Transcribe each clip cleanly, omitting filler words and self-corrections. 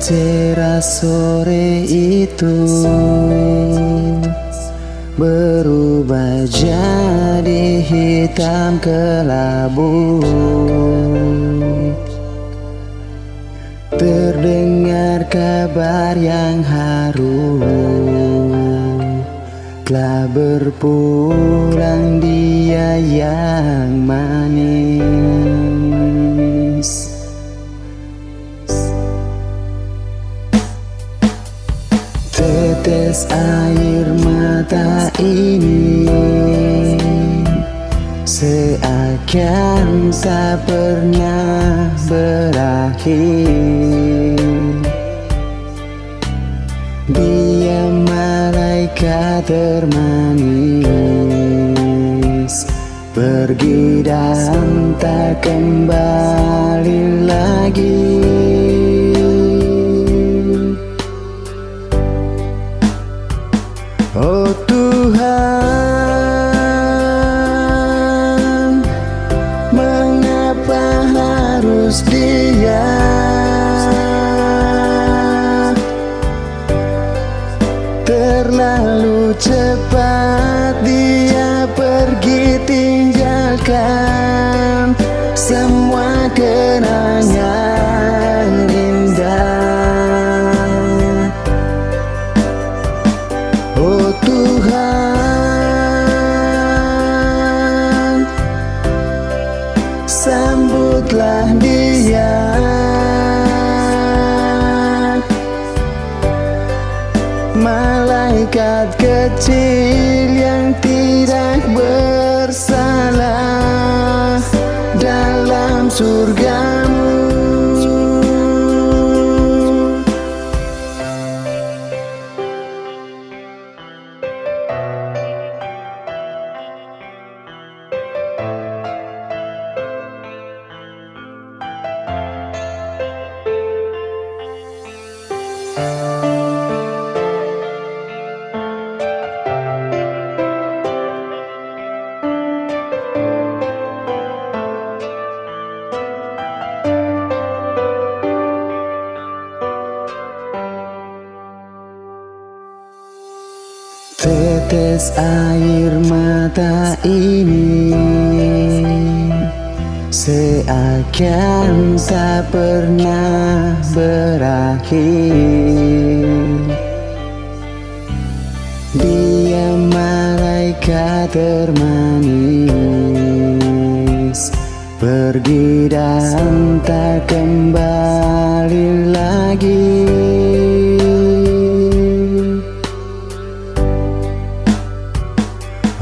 cerah sore itu berubah jadi hitam kelabu. Terdengar kabar yang haru, telah berpulang dia yang manis. Tetes air mata ini seakan tak pernah berakhir. Dia malaikat termanis, pergi dan tak kembali lagi. Oh Tuhan, mengapa harus dia? Terlalu cepat dia pergi, tinggalkan semua kenangan indah. Oh Tuhan, sambutlah dia. Malaikat kecil yang tidak bersalah dalam surgamu. Tetes air mata ini seakan tak pernah berakhir. Dia malaikat termanis, pergi dan tak kembali lagi.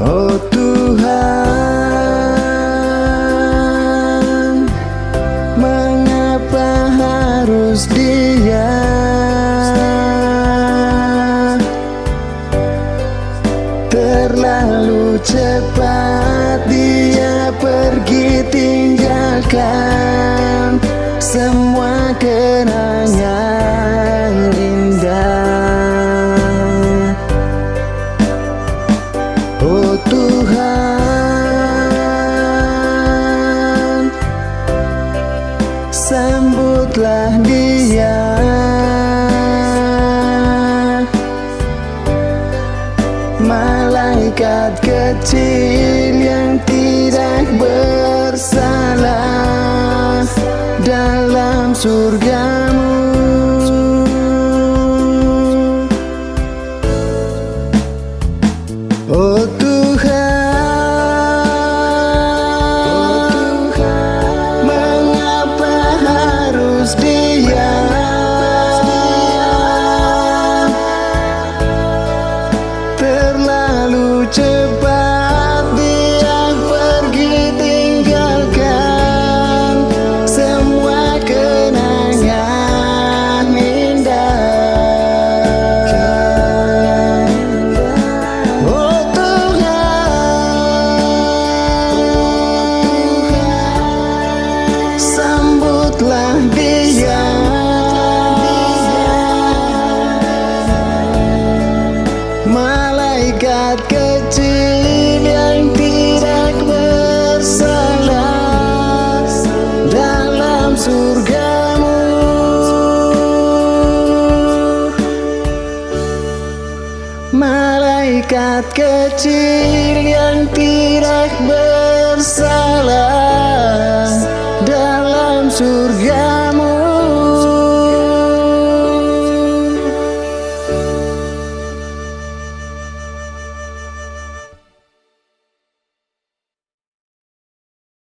Oh Tuhan, mengapa harus dia? Terlalu cepat dia pergi, tinggalkan semua kenangan indah. Oh Tuhan, sambutlah dia. Malaikat kecil yang tidak bersalah dalam surgamu. Oh Tuhan, mengapa harus dia? Terlalu cepat dia pergi, tinggalkan semua kenangan Umat kecil yang tidak bersalah